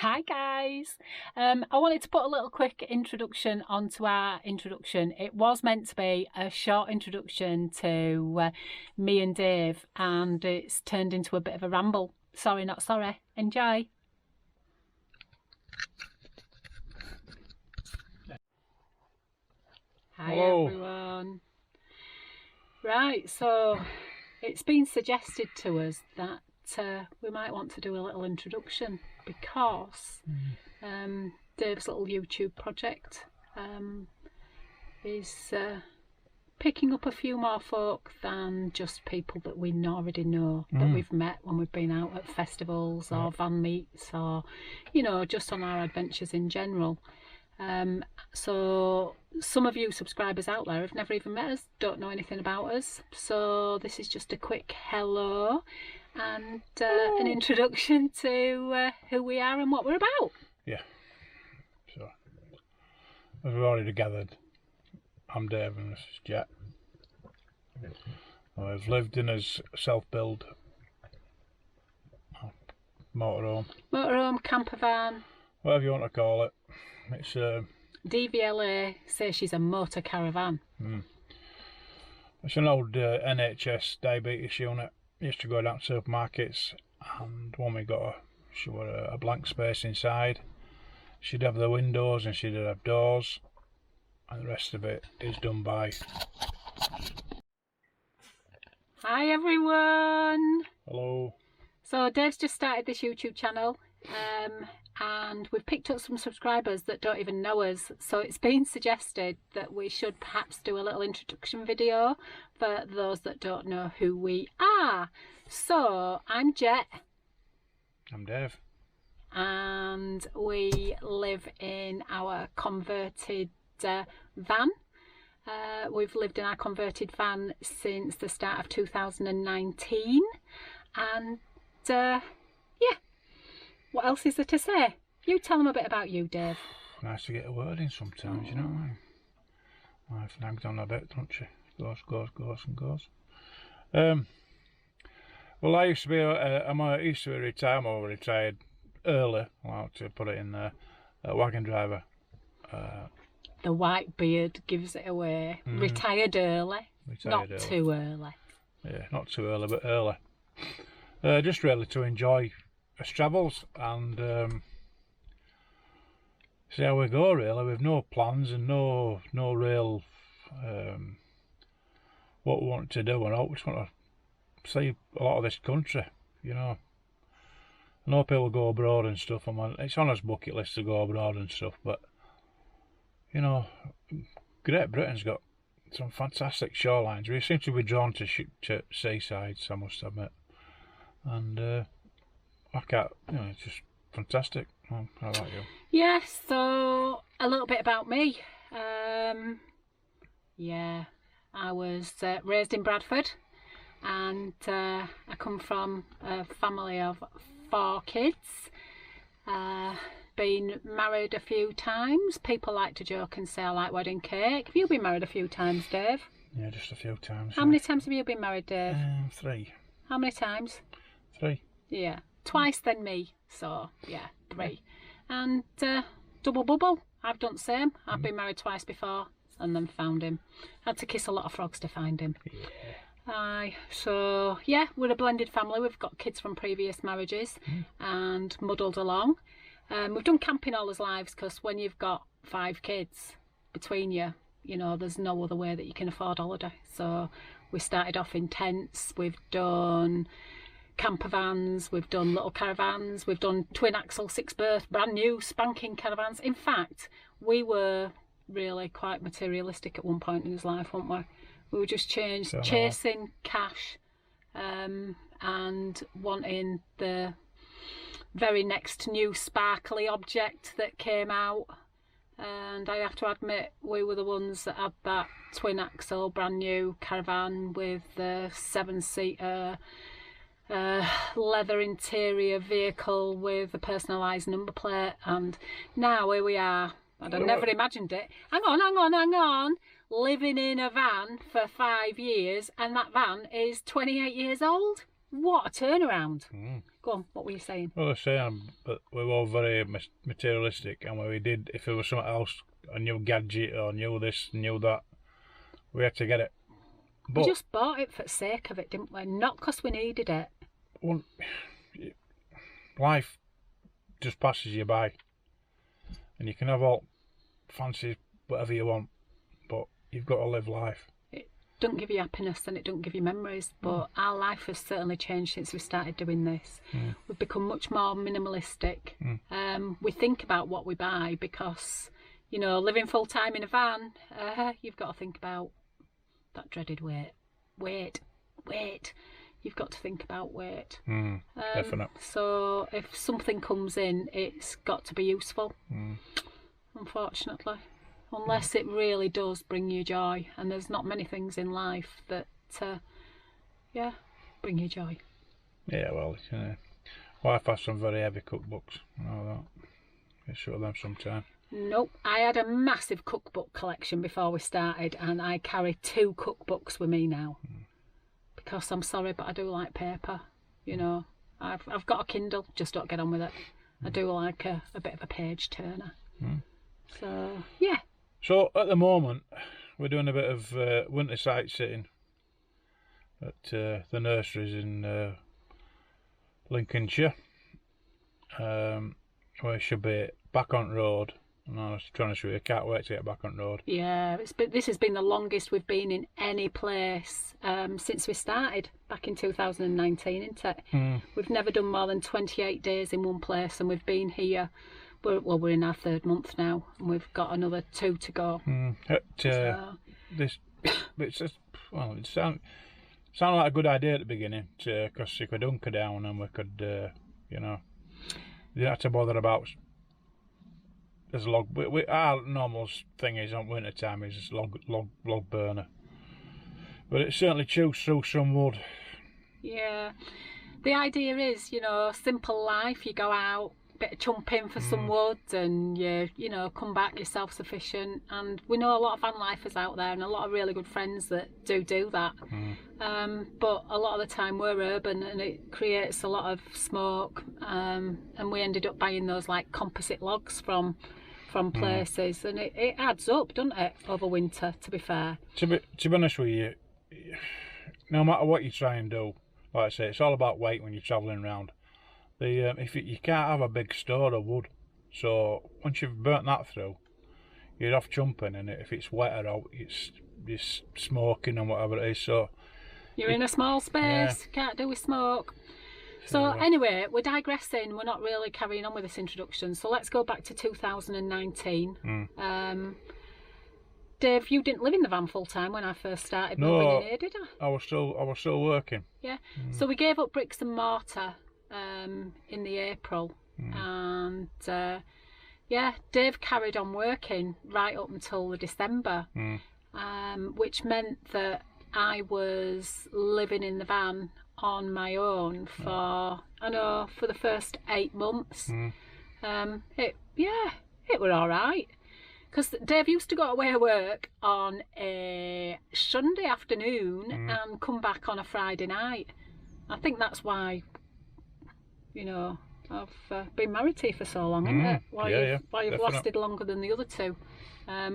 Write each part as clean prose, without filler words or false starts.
Hi guys, I wanted to put a little quick introduction onto our introduction. It was meant to be a short introduction to me and Dave, and it's turned into a bit of a ramble. Sorry, not sorry. Enjoy. Hi Hello. everyone. Right, so it's been suggested to us that we might want to do a little introduction because Dave's little YouTube project is picking up a few more folk than just people that we already know, that we've met when we've been out at festivals or van meets, or just on our adventures in general. So some of you subscribers out there have never even met us, don't know anything about us, so this is just a quick hello and an introduction to who we are and what we're about. Yeah. So, as we've already gathered, I'm Dave and this is Jet. I've lived in a self-build motorhome, camper van, whatever you want to call it. It's DVLA says she's a motor caravan. It's an old NHS diabetes unit. Used to go down to supermarkets, and when we got her, she was a blank space inside. She'd have the windows and she'd have doors, and the rest of it is done by. Hi everyone. Hello. So Dave's just started this YouTube channel, and we've picked up some subscribers that don't even know us, so it's been suggested that we should perhaps do a little introduction video for those that don't know who we are. So I'm Jet. I'm Dave. And we live in our converted van. We've lived in our converted van since the start of 2019, and yeah, what else is there to say? You tell them a bit about you, Dave. Nice to get a word in sometimes, you know what I mean? Life nags on a bit, don't she? Goes and goes. Well, I used to be retired. I'm retired early. I'll have to put it in there. A wagon driver. The white beard gives it away. Retired early. Not too early. Yeah, not too early, but early. Just really to enjoy us travels and see how we go, really, with no plans and no real what we want to do, and I just want to see a lot of this country, you know. I know people go abroad and stuff, and it's on us bucket list to go abroad and stuff, but you know, Great Britain's got some fantastic shorelines. We seem to be drawn to seasides, I must admit, and I can't, it's just fantastic. How about you? Yeah, so a little bit about me. Yeah, I was raised in Bradford, and I come from a family of 4 kids. Been married a few times. People like to joke and say I like wedding cake. Have you been married a few times, Dave? Yeah, just a few times. How many times have you been married, Dave? 3. How many times? 3. Yeah, twice then me, so yeah, 3. And double bubble, I've done the same. I've been married twice before and then found him. Had to kiss a lot of frogs to find him. Yeah. Aye, so yeah, we're a blended family. We've got kids from previous marriages and muddled along. We've done camping all our lives, because when you've got 5 kids between you, there's no other way that you can afford holiday. So we started off in tents, we've done camper vans, we've done little caravans, we've done twin axle 6 berth brand new spanking caravans. In fact, we were really quite materialistic at one point in his life, weren't we? We were just chasing cash and wanting the very next new sparkly object that came out, and I have to admit we were the ones that had that twin axle brand new caravan with the 7-seater leather interior vehicle with a personalised number plate, and now here we are. I'd have never imagined it. Hang on. Living in a van for 5 years, and that van is 28 years old. What a turnaround. Go on, what were you saying? Well, I was saying, but we were very materialistic, and when we did, if there was something else, a new gadget or new this, new that, we had to get it. But we just bought it for the sake of it, didn't we? Not because we needed it. Well, life just passes you by, and you can have all fancy whatever you want, but you've got to live life. It don't give you happiness and it don't give you memories, but our life has certainly changed since we started doing this. We've become much more minimalistic. We think about what we buy because, you know, living full time in a van, you've got to think about that dreaded weight. You've got to think about weight. Definitely. So if something comes in, it's got to be useful, unfortunately. Unless it really does bring you joy. And there's not many things in life that, bring you joy. Yeah, well, wife has some very heavy cookbooks. I know that. I'll show them sometime. Nope. I had a massive cookbook collection before we started, and I carry 2 cookbooks with me now. Because I'm sorry, but I do like paper. You know, I've got a Kindle, just don't get on with it. I do like a bit of a page turner. So yeah. So at the moment, we're doing a bit of winter sightseeing at the nurseries in Lincolnshire. We should be back on road. And I was trying to show you, I can't wait to get back on road. Yeah, this has been the longest we've been in any place since we started back in 2019, isn't it? We've never done more than 28 days in one place, and we've been here. We're in our 3rd month now, and we've got another 2 to go. It sounded like a good idea at the beginning, because you could hunker down and we could, you didn't have to bother about. There's a log. Our normal thing is on winter time is log burner, but it certainly chews through some wood. Yeah, the idea is, simple life. You go out, bit of chumping for some wood, and you come back, you're self-sufficient. And we know a lot of van lifers out there, and a lot of really good friends that do that. But a lot of the time we're urban, and it creates a lot of smoke. And we ended up buying those like composite logs from places, and it adds up, doesn't it, over winter? To be fair. To be honest with you, no matter what you try and do, like I say, it's all about weight when you're travelling around. If you can't have a big store of wood, so once you've burnt that through, you're off jumping, and if it's wetter out, it's smoking and whatever it is. So you're in a small space, can't do with smoke. So anyway, we're digressing. We're not really carrying on with this introduction. So let's go back to 2019. Dave, you didn't live in the van full time when I first started moving in here, did I? I was still working. Yeah. So we gave up bricks and mortar in the April, and Dave carried on working right up until the December, which meant that I was living in the van on my own for the first 8 months. It were all right, because Dave used to go away to work on a Sunday afternoon and come back on a Friday night. I think that's why I've been married to you for so long, isn't it? Why you've lasted longer than the other 2,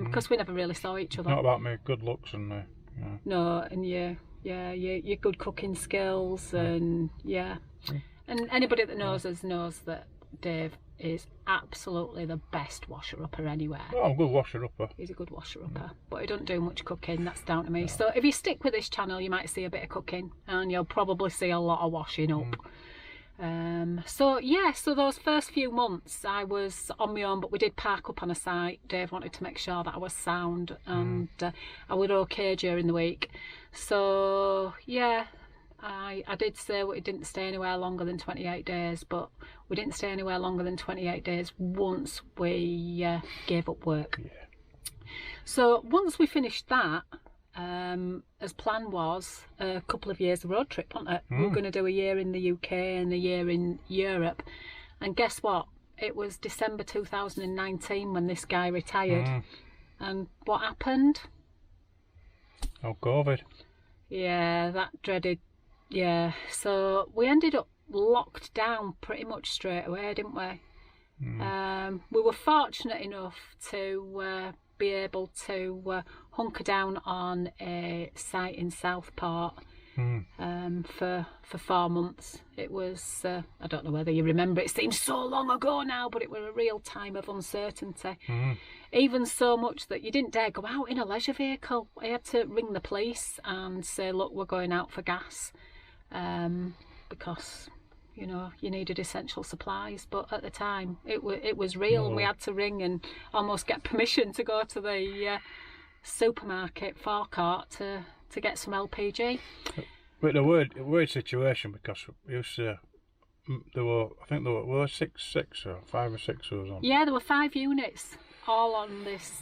because we never really saw each other. Not about me good looks and no, and your good cooking skills, and and anybody that knows us knows that Dave is absolutely the best washer-upper anywhere. Oh, I'm a good washer-upper. He's a good washer-upper, but he doesn't do much cooking. That's down to me. So if you stick with this channel, you might see a bit of cooking, and you'll probably see a lot of washing up. So those first few months I was on my own, but we did park up on a site. Dave wanted to make sure that I was sound, and I was okay during the week. So I did say we didn't stay anywhere longer than 28 days, but we didn't stay anywhere longer than 28 days once we gave up work. So once we finished that, as plan was, a couple of years of road trip, wasn't it? We were going to do a year in the UK and a year in Europe, and guess what? It was December 2019 when this guy retired, and what happened? Oh, COVID. Yeah, that dreaded. Yeah, so we ended up locked down pretty much straight away, didn't we? We were fortunate enough to be able to hunker down on a site in Southport for 4 months. It was, I don't know whether you remember, it seems so long ago now, but it was a real time of uncertainty. Even so much that you didn't dare go out in a leisure vehicle. I had to ring the police and say, look, we're going out for gas, because you know, you needed essential supplies. But at the time it was real, and we had to ring and almost get permission to go to the supermarket forecourt to get some LPG. But a weird situation, because we used to, I think there were 5 or 6 of us on. Yeah, there were 5 units all on this,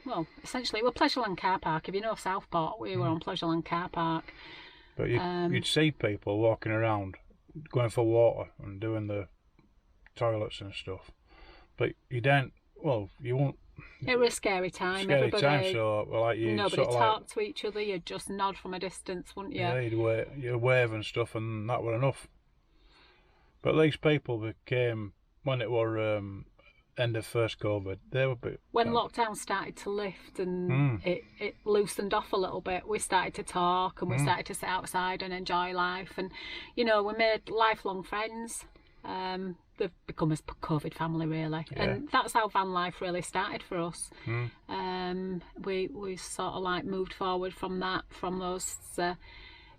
well, essentially it was Pleasureland car park. If you know Southport, we were on Pleasureland car park. But you'd see people walking around going for water and doing the toilets and stuff, but you don't, well, you won't. It was a scary time. Scary time, so like you nobody sort of talked to each other, you'd just nod from a distance, wouldn't you? Yeah, you'd wave and stuff, and that were enough. But these people became, when it were end of first COVID, they were when lockdown started to lift and it loosened off a little bit, we started to talk, and we started to sit outside and enjoy life, and you know, we made lifelong friends. They've become a COVID family, really, and that's how van life really started for us. We sort of like moved forward from that, from those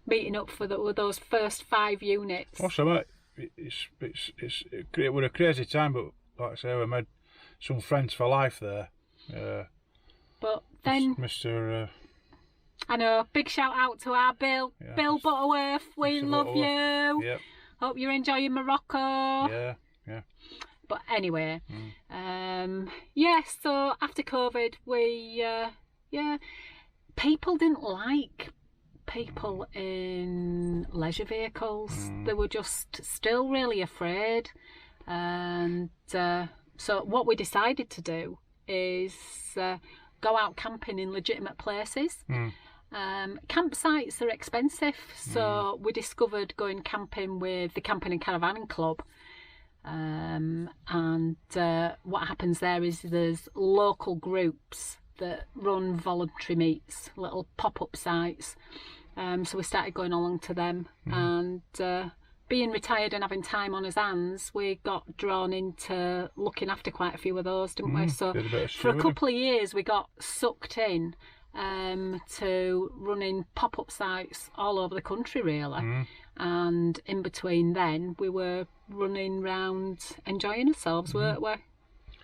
meeting up for those first 5 units. Also, it was a crazy time, but like I say, we made some friends for life there. But then, Mr. I know, big shout out to our Bill Butterworth. We Mr. love Butterworth. you. Yep. Hope you're enjoying Morocco. Yeah. But anyway, so after COVID, we, people didn't like people in leisure vehicles. They were just still really afraid. And so what we decided to do is go out camping in legitimate places. Campsites are expensive, so we discovered going camping with the Camping and Caravanning Club. And what happens there is there's local groups that run voluntary meets, little pop-up sites. So we started going along to them, and being retired and having time on his hands, we got drawn into looking after quite a few of those, didn't we? So for a couple of years we got sucked in to running pop-up sites all over the country, really. And in between then we were running round enjoying ourselves, weren't we?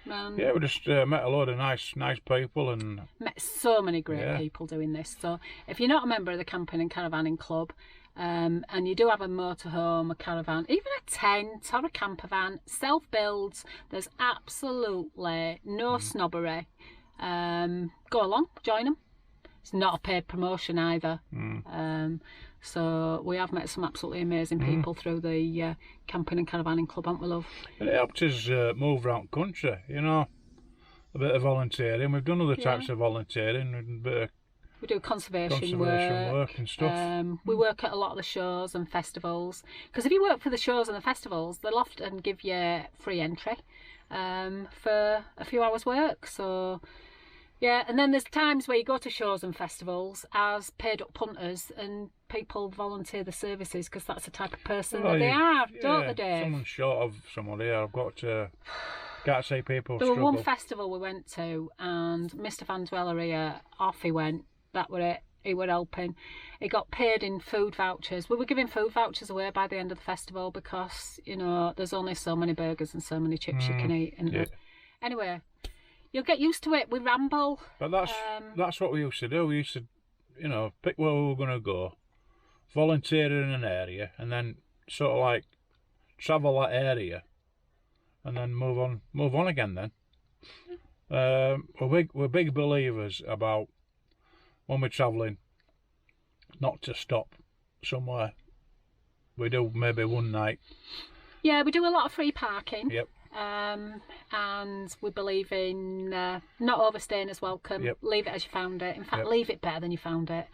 Yeah, we just met a load of nice people, and met so many great people doing this. So if you're not a member of the Camping and Caravanning Club, and you do have a motorhome, a caravan, even a tent or a camper van, self-builds, there's absolutely no snobbery. Go along, join them. It's not a paid promotion either. So we have met some absolutely amazing people through the Camping and Caravanning Club, haven't we, love? And it helped us move around country, you know, a bit of volunteering. We've done other types of volunteering, and a bit of we do conservation work and stuff. We work at a lot of the shows and festivals, because if you work for the shows and the festivals, they'll often give you free entry for a few hours work. So yeah, and then there's times where you go to shows and festivals as paid up punters, and people volunteer the services because that's the type of person that they are, don't they, Dave? Someone's short of somebody. I've got to can't say people there struggle. Was one festival we went to, and Mr. Van Dweller here, off he went. That were it. He were helping. He got paid in food vouchers. We were giving food vouchers away by the end of the festival because, you know, there's only so many burgers and so many chips you can eat. And anyway, you'll get used to it. We ramble. But that's what we used to do. We used to, you know, pick where we were going to go, volunteer in an area, and then sort of like travel that area, and then move on again. Then we're big believers about, when we're travelling, not to stop somewhere. We do maybe one night. Yeah, we do a lot of free parking. Yep. And we believe in not overstaying as welcome. Yep. Leave it as you found it. In fact, leave it better than you found it.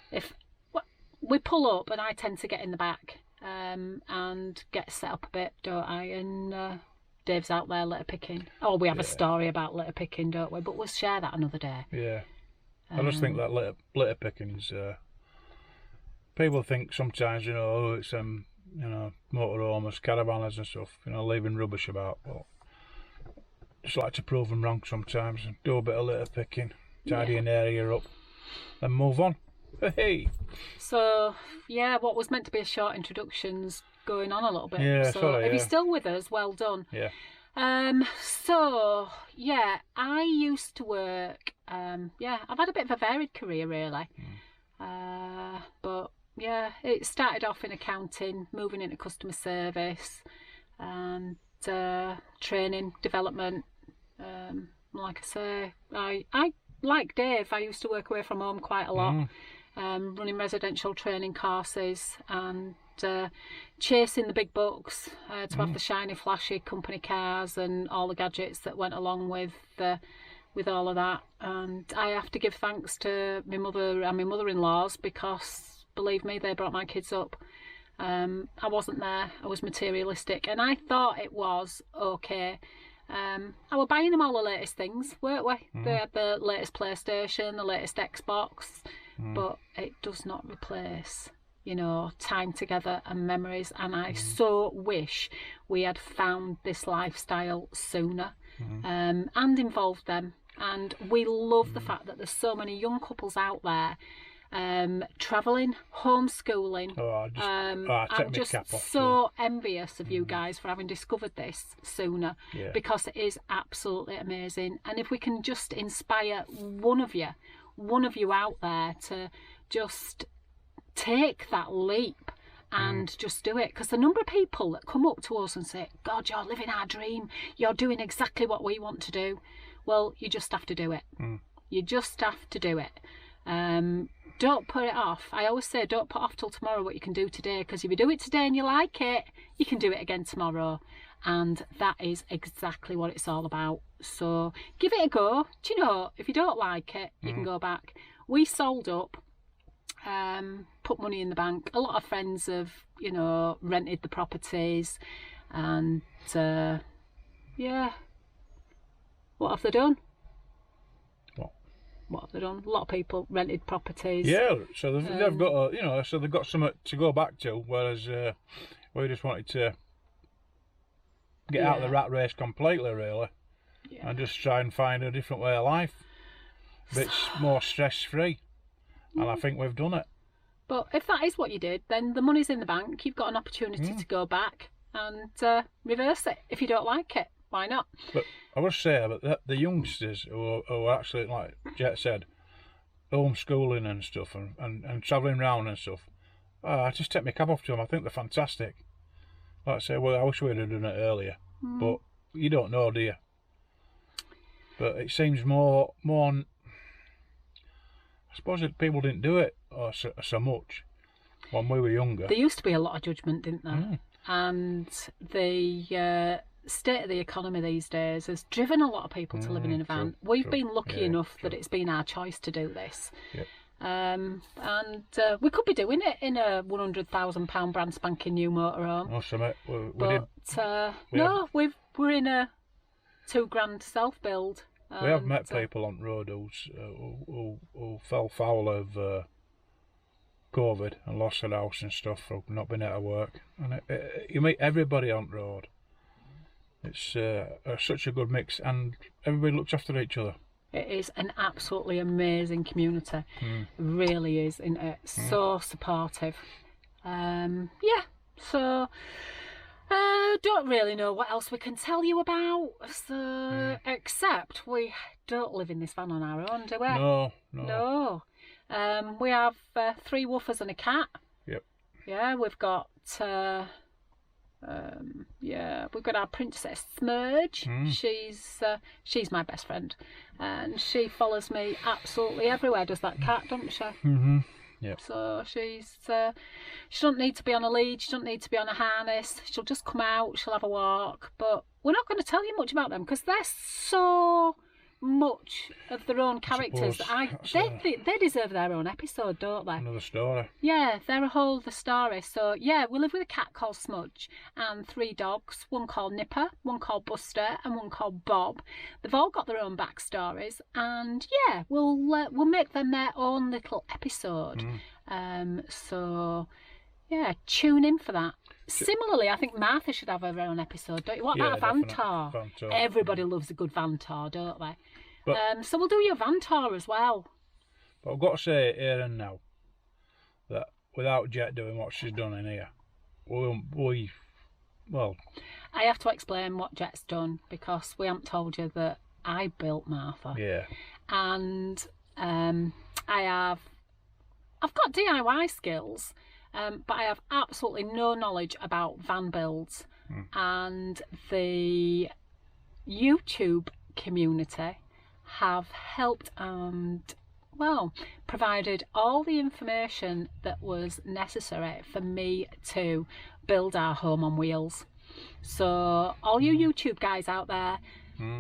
If we pull up, and I tend to get in the back, and get set up a bit, don't I? And Dave's out there litter picking. Oh, we have a story about litter picking, don't we? But we'll share that another day. Yeah. I just think that litter picking's... people think sometimes, it's motorhomes, caravanners and stuff, leaving rubbish about. But just like to prove them wrong sometimes and do a bit of litter picking, tidy an area up, then move on. Hey. So, what was meant to be a short introduction's going on a little bit. Yeah, so sorry, if you're still with us, well done. Yeah. I used to work, I've had a bit of a varied career really. But it started off in accounting, moving into customer service and training, development. Like I say, I like Dave, I used to work away from home quite a lot, running residential training courses and chasing the big bucks to have the shiny, flashy company cars and all the gadgets that went along with all of that. And I have to give thanks to my mother and my mother-in-laws because, believe me, they brought my kids up. I wasn't there. I was materialistic, and I thought it was okay. I were buying them all the latest things, weren't we? They had the latest PlayStation, the latest Xbox, but it does not replace, time together and memories. And I so wish we had found this lifestyle sooner and involved them. And we love the fact that there's so many young couples out there travelling, homeschooling. I'm just so envious of you guys for having discovered this sooner, because it is absolutely amazing. And if we can just inspire one of you out there to just take that leap and just do it, because the number of people that come up to us and say, God, you're living our dream, you're doing exactly what we want to do. Well, you just have to do it. You just have to do it. Don't put it off. I always say don't put off till tomorrow what you can do today, because if you do it today and you like it, you can do it again tomorrow. And that is exactly what it's all about. So give it a go. Do you know, if you don't like it, you can go back. We sold up, put money in the bank. A lot of friends have, rented the properties, and what have they done? What have they done? A lot of people rented properties. Yeah, so they've got they've got something to go back to, whereas we just wanted to get out of the rat race completely, really, and just try and find a different way of life, a bit more stress-free, and I think we've done it. But if that is what you did, then the money's in the bank. You've got an opportunity to go back and reverse it. If you don't like it, why not? But I must say that the youngsters who are actually, like Jet said, homeschooling and stuff and travelling around and stuff, I just take my cap off to them. I think they're fantastic. Like I say, well, I wish we'd have done it earlier, but you don't know, do you? But it seems more. I suppose that people didn't do it so much when we were younger. There used to be a lot of judgment, didn't there? And the state of the economy these days has driven a lot of people to living in a van. We've been lucky enough that it's been our choice to do this. And we could be doing it in a £100,000 brand spanking new motorhome. We're in a £2,000 self build. We have met people on road who fell foul of COVID and lost their house and stuff for not being able to work. And you meet everybody on the road. It's such a good mix, and everybody looks after each other. It is an absolutely amazing community. It really is, isn't it? So supportive. So don't really know what else we can tell you about. So except we don't live in this van on our own, do we? No. We have 3 woofers and a cat. Yep. Yeah, we've got we've got our princess Smurge. She's my best friend, and she follows me absolutely everywhere. Does that cat, doesn't she? Yeah. So she doesn't need to be on a lead. She doesn't need to be on a harness. She'll just come out. She'll have a walk. But we're not going to tell you much about them because they're so much of their own characters. They deserve their own episode, don't they? Another story. Yeah, they're a whole other story. So yeah, we live with a cat called Smudge and 3 dogs, one called Nipper, one called Buster, and one called Bob. They've all got their own backstories, and yeah, we'll make them their own little episode. So yeah, tune in for that. Similarly, I think Martha should have her own episode, don't you? What about a van tour? Everybody loves a good van tour, don't they? But, so we'll do your van tour as well. But I've got to say here and now that without Jet doing what she's done in here, well... I have to explain what Jet's done, because we haven't told you that I built Martha. Yeah. And I've got DIY skills, but I have absolutely no knowledge about van builds. And the YouTube community have helped and, well, provided all the information that was necessary for me to build our home on wheels. So all you YouTube guys out there,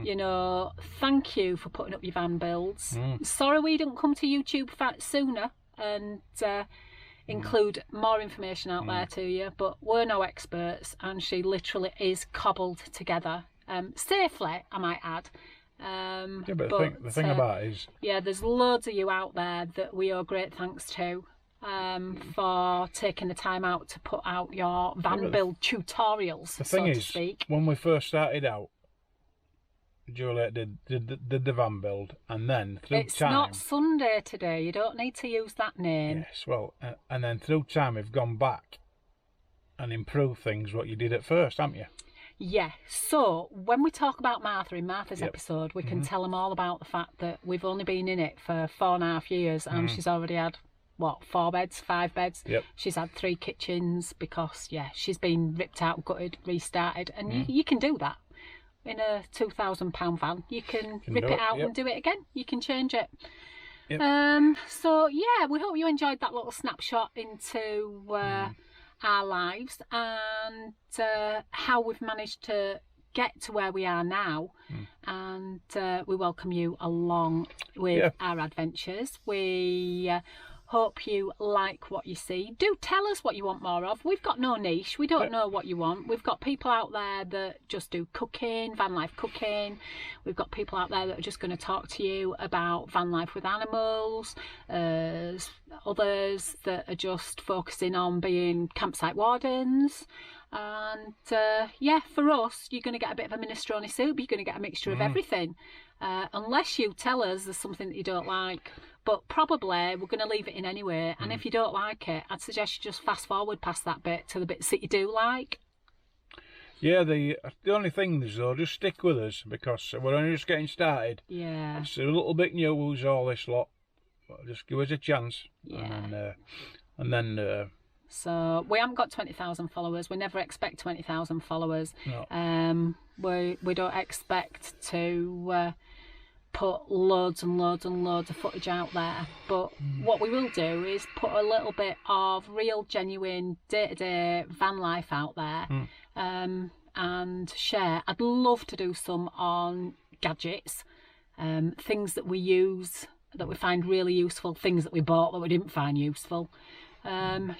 you know, thank you for putting up your van builds. Sorry we didn't come to YouTube sooner and include more information out there to you, but we're no experts, and she literally is cobbled together safely, I might add. Yeah, but the thing about it is... Yeah, there's loads of you out there that we owe great thanks to for taking the time out to put out your van build tutorials, the thing so is, to speak. When we first started out, Juliet did the van build, and then through time... It's not Sunday today, you don't need to use that name. Yes, well, and then through time we've gone back and improved things what you did at first, haven't you? Yeah, so when we talk about Martha in Martha's episode, we can tell them all about the fact that we've only been in it for 4.5 years, and she's already had, what, 4 beds, 5 beds? Yep. She's had 3 kitchens because, yeah, she's been ripped out, gutted, restarted, and you can do that. In a £2,000 van, you can rip it out and do it again. You can change it. Yep. So, yeah, we hope you enjoyed that little snapshot into... our lives and how we've managed to get to where we are now, and we welcome you along with our adventures. We hope you like what you see. Do tell us what you want more of. We've got no niche. We don't know what you want. We've got people out there that just do cooking, van life cooking. We've got people out there that are just going to talk to you about van life with animals. Others that are just focusing on being campsite wardens. And yeah, for us, you're going to get a bit of a minestrone soup. You're going to get a mixture of everything. Unless you tell us there's something that you don't like. But probably we're going to leave it in anyway. And if you don't like it, I'd suggest you just fast forward past that bit to the bits that you do like. Yeah, the only thing is, though, just stick with us, because we're only just getting started. Yeah. It's a little bit new, who's all this lot. Just give us a chance. Yeah. And then so we haven't got 20,000 followers. We never expect 20,000 followers. No. We don't expect to put loads and loads and loads of footage out there. But what we will do is put a little bit of real, genuine, day-to-day van life out there and share. I'd love to do some on gadgets, things that we use, that we find really useful, things that we bought that we didn't find useful.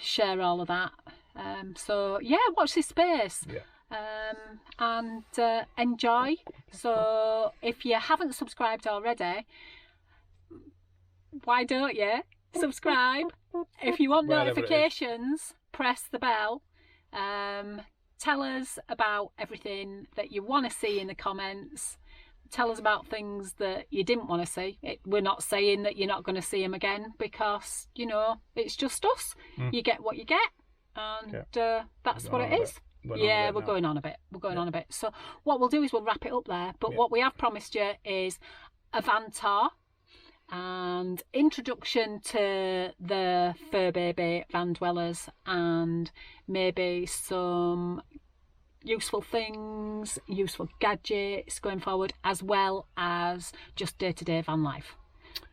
Share all of that. So yeah, watch this space. And enjoy. So if you haven't subscribed already, why don't you subscribe? If you want notifications, press the bell. Tell us about everything that you want to see in the comments. Tell us about things that you didn't want to see. We're not saying that you're not going to see them again, because, you know, it's just us. You get what you get, and that's what it is. We're going on a bit. We're going on a bit. So what we'll do is we'll wrap it up there. But what we have promised you is a van tour and introduction to the fur baby van dwellers, and maybe some useful things, useful gadgets going forward, as well as just day-to-day van life.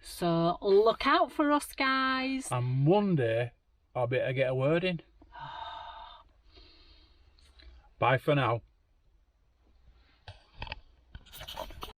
So look out for us, guys. And one day I'll better get a word in. Bye for now.